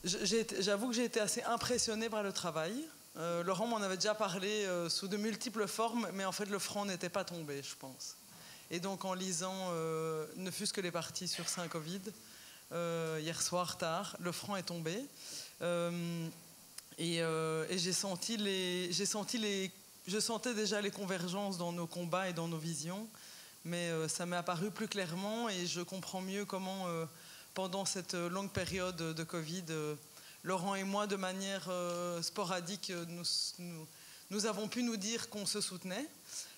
J'avoue que j'ai été assez impressionnée par le travail. Laurent m'en avait déjà parlé sous de multiples formes, mais en fait le franc n'était pas tombé, je pense. Et donc en lisant ne fût-ce que les parties sur Saint-Covid, hier soir tard, le franc est tombé. Et je sentais déjà les convergences dans nos combats et dans nos visions, mais ça m'est apparu plus clairement et je comprends mieux comment, pendant cette longue période de Covid, Laurent et moi, de manière sporadique, nous avons pu nous dire qu'on se soutenait,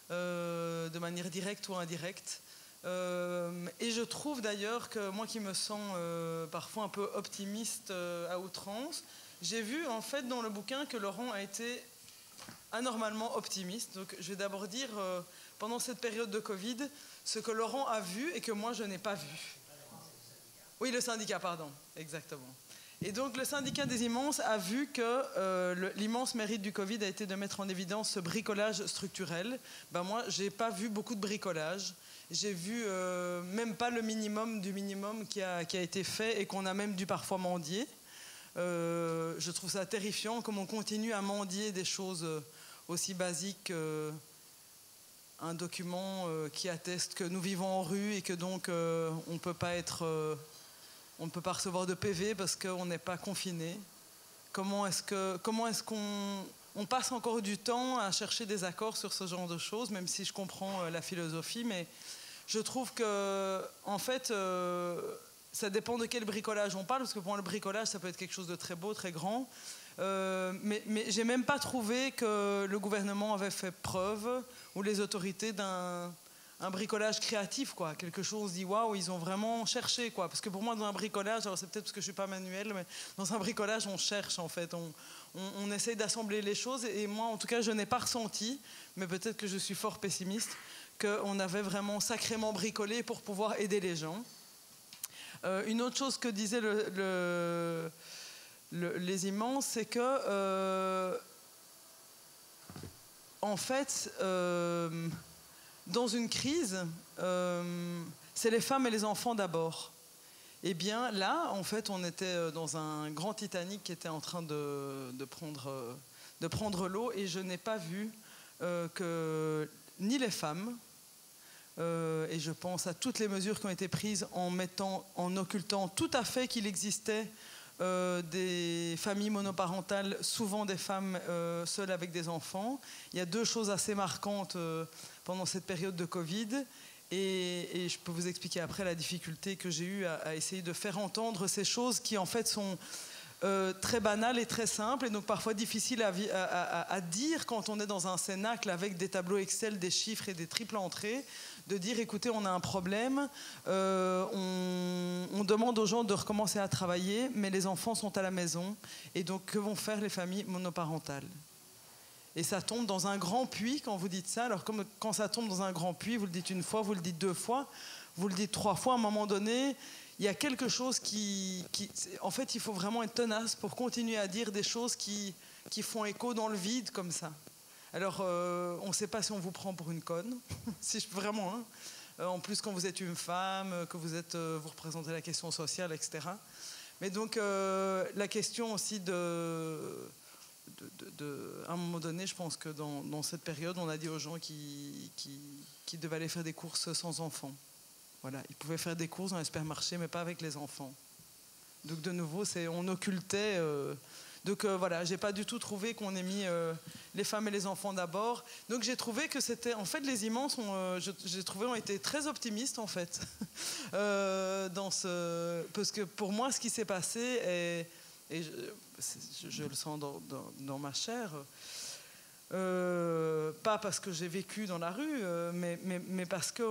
de manière directe ou indirecte. Et je trouve d'ailleurs que moi qui me sens parfois un peu optimiste à outrance, j'ai vu en fait dans le bouquin que Laurent a été anormalement optimiste. Donc je vais d'abord dire pendant cette période de Covid ce que Laurent a vu et que moi je n'ai pas vu. Oui, le syndicat, pardon, exactement. Et donc le syndicat des immenses a vu que l'immense mérite du Covid a été de mettre en évidence ce bricolage structurel. Ben moi, j'ai pas vu beaucoup de bricolage. J'ai vu même pas le minimum du minimum qui a été fait et qu'on a même dû parfois mendier. Je trouve ça terrifiant comme on continue à mendier des choses aussi basiques qu'un document qui atteste que nous vivons en rue et que donc on ne peut pas être... on ne peut pas recevoir de PV parce qu'on n'est pas confiné. Comment est-ce qu'on passe encore du temps à chercher des accords sur ce genre de choses, même si je comprends la philosophie, mais je trouve que, en fait, ça dépend de quel bricolage on parle, parce que pour moi, le bricolage, ça peut être quelque chose de très beau, très grand. Mais j'ai même pas trouvé que le gouvernement avait fait preuve, ou les autorités, d'un bricolage créatif, quoi. Quelque chose dit waouh, ils ont vraiment cherché, quoi. Parce que pour moi, dans un bricolage, alors c'est peut-être parce que je suis pas manuel, mais dans un bricolage, on cherche, en fait. On essaye d'assembler les choses. Et moi, en tout cas, je n'ai pas ressenti, mais peut-être que je suis fort pessimiste, qu'on avait vraiment sacrément bricolé pour pouvoir aider les gens. Une autre chose que disaient les immenses, c'est que, en fait, dans une crise, c'est les femmes et les enfants d'abord. Eh bien, là, en fait, on était dans un grand Titanic qui était en train de prendre l'eau, et je n'ai pas vu que ni les femmes, et je pense à toutes les mesures qui ont été prises en occultant tout à fait qu'il existait des familles monoparentales, souvent des femmes seules avec des enfants. Il y a deux choses assez marquantes pendant cette période de Covid, et je peux vous expliquer après la difficulté que j'ai eue à essayer de faire entendre ces choses qui en fait sont très banales et très simples, et donc parfois difficiles à dire quand on est dans un cénacle avec des tableaux Excel, des chiffres et des triples entrées, de dire écoutez, on a un problème, on demande aux gens de recommencer à travailler, mais les enfants sont à la maison, et donc que vont faire les familles monoparentales? Et ça tombe dans un grand puits quand vous dites ça. Alors comme quand ça tombe dans un grand puits, vous le dites une fois, vous le dites deux fois, vous le dites trois fois, à un moment donné, il y a quelque chose qui... En fait, il faut vraiment être tenace pour continuer à dire des choses qui font écho dans le vide comme ça. Alors, on ne sait pas si on vous prend pour une conne, vraiment. Hein. En plus, quand vous êtes une femme, que vous représentez la question sociale, etc. Mais donc, la question aussi à un moment donné, je pense que dans cette période, on a dit aux gens qui devaient aller faire des courses sans enfants. Voilà, ils pouvaient faire des courses dans les supermarchés, mais pas avec les enfants. Donc de nouveau, on occultait. Donc voilà, j'ai pas du tout trouvé qu'on ait mis les femmes et les enfants d'abord. Donc j'ai trouvé que c'était, en fait, les immenses, j'ai trouvé, ont été très optimistes en fait, parce que pour moi, ce qui s'est passé et je le sens dans ma chair. Pas parce que j'ai vécu dans la rue, mais parce que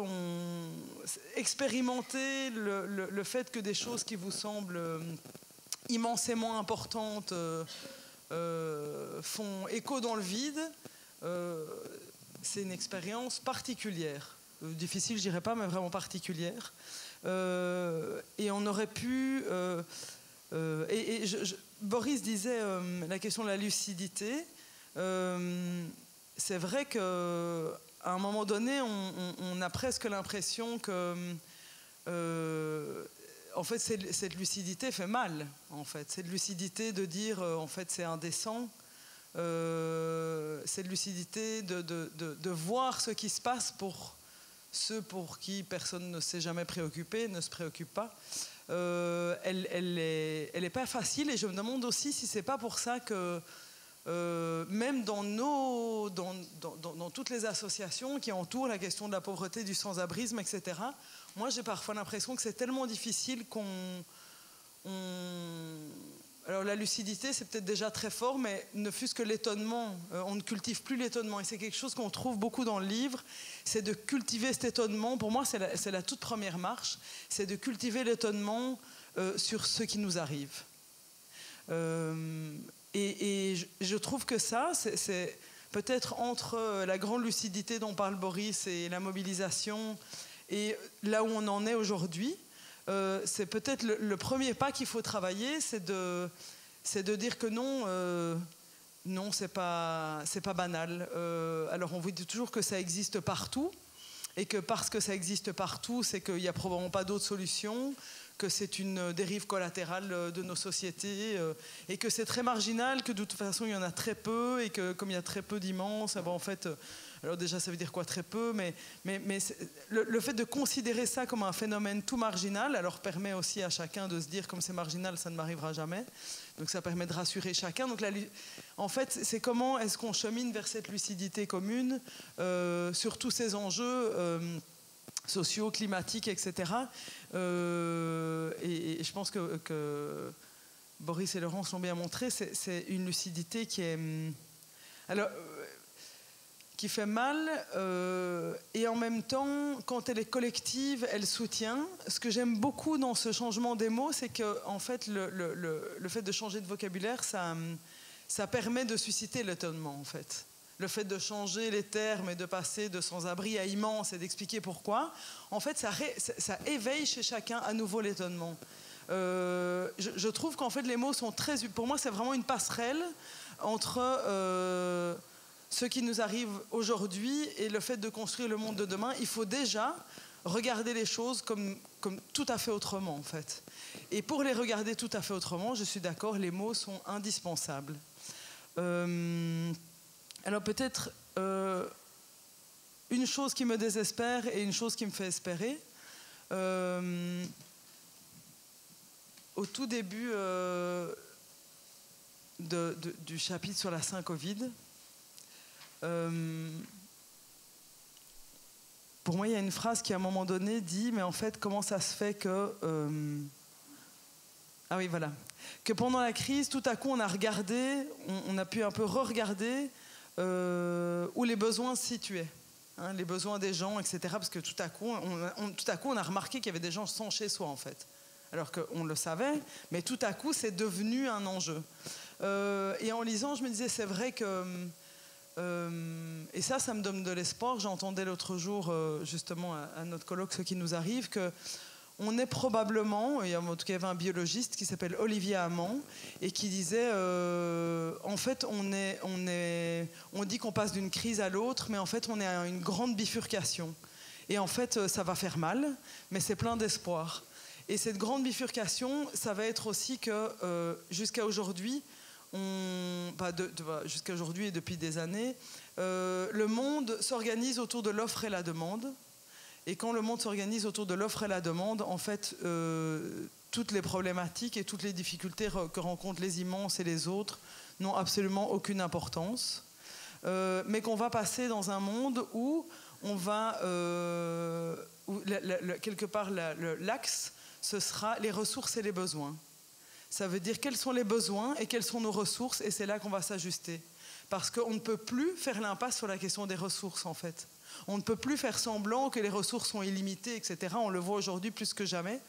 expérimenter le fait que des choses qui vous semblent immensément importantes font écho dans le vide, c'est une expérience particulière. Difficile, je dirais pas, mais vraiment particulière. Et on aurait pu... Boris disait la question de la lucidité. C'est vrai qu'à un moment donné, on a presque l'impression que... en fait, cette lucidité fait mal. En fait, cette lucidité de dire, en fait, c'est indécent. Cette lucidité de voir ce qui se passe pour ceux pour qui personne ne s'est jamais préoccupé, ne se préoccupe pas. Elle est pas facile, et je me demande aussi si c'est pas pour ça que même dans toutes les associations qui entourent la question de la pauvreté, du sans-abrisme, etc., moi j'ai parfois l'impression que c'est tellement difficile alors la lucidité c'est peut-être déjà très fort, mais ne fût-ce que l'étonnement, on ne cultive plus l'étonnement, et c'est quelque chose qu'on trouve beaucoup dans le livre, c'est de cultiver cet étonnement. Pour moi c'est la toute première marche, c'est de cultiver l'étonnement sur ce qui nous arrive. Et je trouve que ça, c'est peut-être entre la grande lucidité dont parle Boris et la mobilisation, et là où on en est aujourd'hui, c'est peut-être le premier pas qu'il faut travailler, c'est de dire que non, c'est pas banal. Alors on vous dit toujours que ça existe partout, et que parce que ça existe partout, c'est qu'il n'y a probablement pas d'autre solution, que c'est une dérive collatérale de nos sociétés, et que c'est très marginal, que de toute façon il y en a très peu, et que comme il y a très peu d'immenses, en fait, alors déjà ça veut dire quoi très peu, mais le fait de considérer ça comme un phénomène tout marginal, alors permet aussi à chacun de se dire comme c'est marginal, ça ne m'arrivera jamais, donc ça permet de rassurer chacun. Donc en fait c'est comment est-ce qu'on chemine vers cette lucidité commune sur tous ces enjeux sociaux, climatiques, etc. Et je pense que Boris et Laurence l'ont bien montré, c'est une lucidité qui est... Alors, qui fait mal, et en même temps, quand elle est collective, elle soutient. Ce que j'aime beaucoup dans ce changement des mots, c'est que en fait, le fait de changer de vocabulaire, ça permet de susciter l'étonnement, en fait. Le fait de changer les termes et de passer de sans-abri à immense et d'expliquer pourquoi, en fait, ça éveille chez chacun à nouveau l'étonnement. Je trouve qu'en fait, les mots sont très... Pour moi, c'est vraiment une passerelle entre ce qui nous arrive aujourd'hui et le fait de construire le monde de demain. Il faut déjà regarder les choses comme tout à fait autrement, en fait. Et pour les regarder tout à fait autrement, je suis d'accord, les mots sont indispensables. Alors peut-être une chose qui me désespère et une chose qui me fait espérer. Au tout début du chapitre sur la Saint-Covid, pour moi il y a une phrase qui à un moment donné dit, mais en fait comment ça se fait que... Ah oui, voilà. Que pendant la crise, tout à coup on a regardé, on a pu un peu re-regarder où les besoins se situaient, hein, les besoins des gens, etc. Parce que tout à coup, on a remarqué qu'il y avait des gens sans chez soi, en fait. Alors qu'on le savait, mais tout à coup, c'est devenu un enjeu. Et en lisant, je me disais, c'est vrai que... et ça me donne de l'espoir. J'entendais l'autre jour, justement, à notre colloque, ce qui nous arrive, que... On est probablement, en tout cas il y avait un biologiste qui s'appelle Olivier Hamon et qui disait, en fait on dit qu'on passe d'une crise à l'autre, mais en fait on est à une grande bifurcation. Et en fait ça va faire mal, mais c'est plein d'espoir. Et cette grande bifurcation, ça va être aussi que jusqu'à aujourd'hui, jusqu'à aujourd'hui et depuis des années, le monde s'organise autour de l'offre et la demande. Et quand le monde s'organise autour de l'offre et la demande, en fait, toutes les problématiques et toutes les difficultés que rencontrent les immenses et les autres n'ont absolument aucune importance. Mais qu'on va passer dans un monde où on va... quelque part, l'axe, ce sera les ressources et les besoins. Ça veut dire quels sont les besoins et quelles sont nos ressources, et c'est là qu'on va s'ajuster. Parce qu'on ne peut plus faire l'impasse sur la question des ressources, en fait. On ne peut plus faire semblant que les ressources sont illimitées, etc. On le voit aujourd'hui plus que jamais.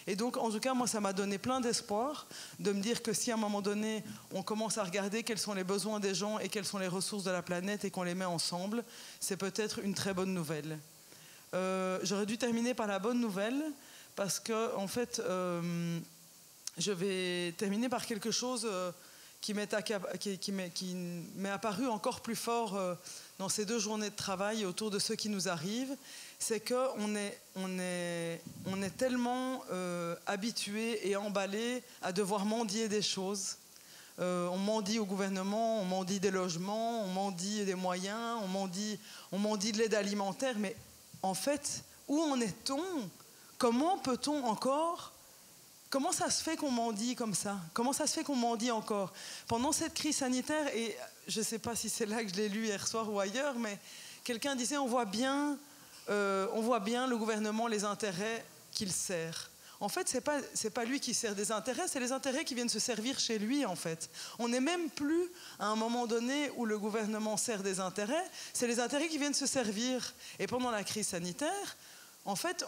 Et donc, en tout cas, moi, ça m'a donné plein d'espoir de me dire que si à un moment donné, on commence à regarder quels sont les besoins des gens et quelles sont les ressources de la planète et qu'on les met ensemble, c'est peut-être une très bonne nouvelle. J'aurais dû terminer par la bonne nouvelle parce que, en fait, je vais terminer par quelque chose qui m'est apparu encore plus fort dans ces 2 journées de travail autour de ce qui nous arrive, c'est qu'on est tellement habitué et emballé à devoir mendier des choses. On mendie au gouvernement, on mendie des logements, on mendie des moyens, on mendie de l'aide alimentaire, mais en fait, où en est-on? Comment peut-on encore... Comment ça se fait qu'on mendie comme ça? Comment ça se fait qu'on mendie encore? Pendant cette crise sanitaire, et je ne sais pas si c'est là que je l'ai lu hier soir ou ailleurs, mais quelqu'un disait on voit bien le gouvernement, les intérêts qu'il sert. En fait, c'est pas lui qui sert des intérêts, c'est les intérêts qui viennent se servir chez lui, en fait. On n'est même plus à un moment donné où le gouvernement sert des intérêts, c'est les intérêts qui viennent se servir. Et pendant la crise sanitaire, en fait,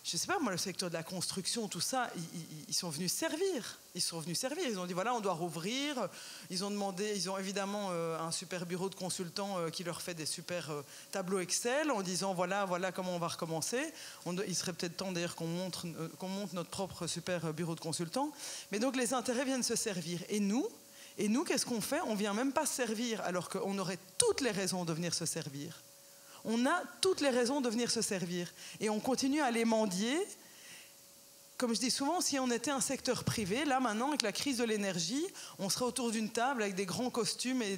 je ne sais pas, moi, le secteur de la construction, tout ça, ils sont venus servir. Ils sont venus servir. Ils ont dit, voilà, on doit rouvrir. Ils ont évidemment un super bureau de consultants qui leur fait des super tableaux Excel en disant, voilà comment on va recommencer. Il serait peut-être temps, d'ailleurs, qu'on monte notre propre super bureau de consultants. Mais donc, les intérêts viennent se servir. Et nous, qu'est-ce qu'on fait? On ne vient même pas se servir, alors qu'on aurait toutes les raisons de venir se servir. On a toutes les raisons de venir se servir. Et on continue à les mendier. Comme je dis souvent, si on était un secteur privé, là maintenant, avec la crise de l'énergie, on serait autour d'une table avec des grands costumes et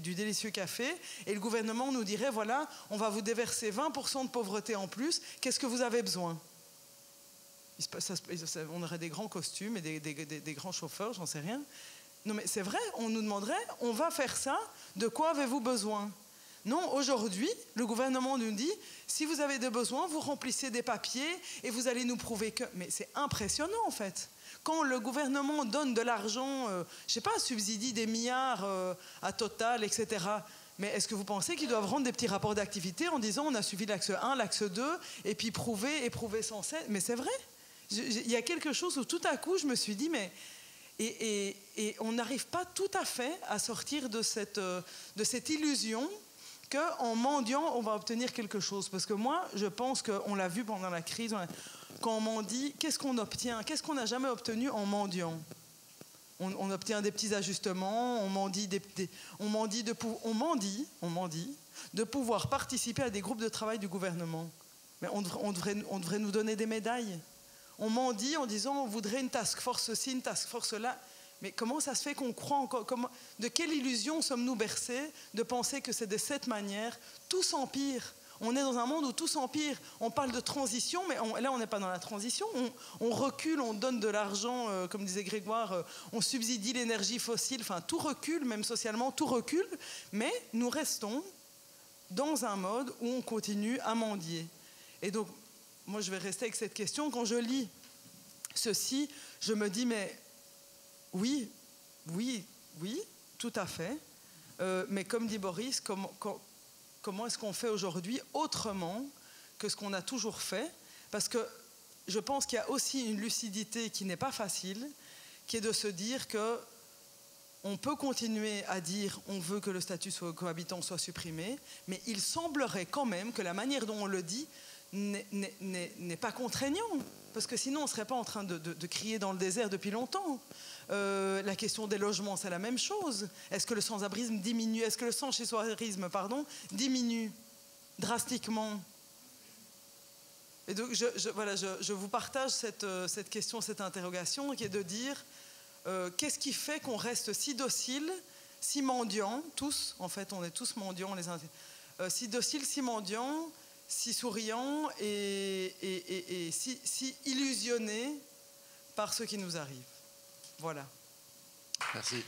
du délicieux café. Et le gouvernement nous dirait, voilà, on va vous déverser 20% de pauvreté en plus. Qu'est-ce que vous avez besoin? On aurait des grands costumes et des grands chauffeurs, j'en sais rien. Non mais c'est vrai, on nous demanderait, on va faire ça, de quoi avez-vous besoin? Non, aujourd'hui, le gouvernement nous dit, si vous avez des besoins, vous remplissez des papiers et vous allez nous prouver que... Mais c'est impressionnant, en fait. Quand le gouvernement donne de l'argent, je ne sais pas, subsidie des milliards à Total, etc. Mais est-ce que vous pensez qu'ils doivent rendre des petits rapports d'activité en disant, on a suivi l'axe 1, l'axe 2, et puis prouver sans cesse? Mais c'est vrai. Il y a quelque chose où tout à coup, je me suis dit, mais... Et on n'arrive pas tout à fait à sortir de cette illusion qu'en mendiant, on va obtenir quelque chose. Parce que moi, je pense qu'on l'a vu pendant la crise, quand on mendie, qu'est-ce qu'on obtient? Qu'est-ce qu'on n'a jamais obtenu en mendiant? On obtient des petits ajustements, on mendie de pouvoir participer à des groupes de travail du gouvernement. Mais on devrait nous donner des médailles. On mendie en disant on voudrait une task force ci, une task force là. Mais comment ça se fait qu'on croit encore? De quelle illusion sommes-nous bercés de penser que c'est de cette manière? Tout s'empire. On est dans un monde où tout s'empire. On parle de transition, mais là, on n'est pas dans la transition. On recule, on donne de l'argent, comme disait Grégoire, on subsidie l'énergie fossile. Enfin, tout recule, même socialement, tout recule. Mais nous restons dans un mode où on continue à mendier. Et donc, moi, je vais rester avec cette question. Quand je lis ceci, je me dis, mais... Oui, tout à fait. Mais comme dit Boris, comment est-ce qu'on fait aujourd'hui autrement que ce qu'on a toujours fait? Parce que je pense qu'il y a aussi une lucidité qui n'est pas facile, qui est de se dire qu'on peut continuer à dire on veut que le statut cohabitant soit supprimé, mais il semblerait quand même que la manière dont on le dit n'est pas contraignant. Parce que sinon, on ne serait pas en train de crier dans le désert depuis longtemps. La question des logements, c'est la même chose. Est-ce que le sans-abrisme diminue? Est-ce que le sans-chez-soirisme, diminue drastiquement? Et donc, je vous partage cette question, cette interrogation, qui est de dire qu'est-ce qui fait qu'on reste si docile, si mendiant, tous, en fait, on est tous mendiants, si dociles, si mendiants, si souriant et si illusionné par ce qui nous arrive. Voilà. Merci.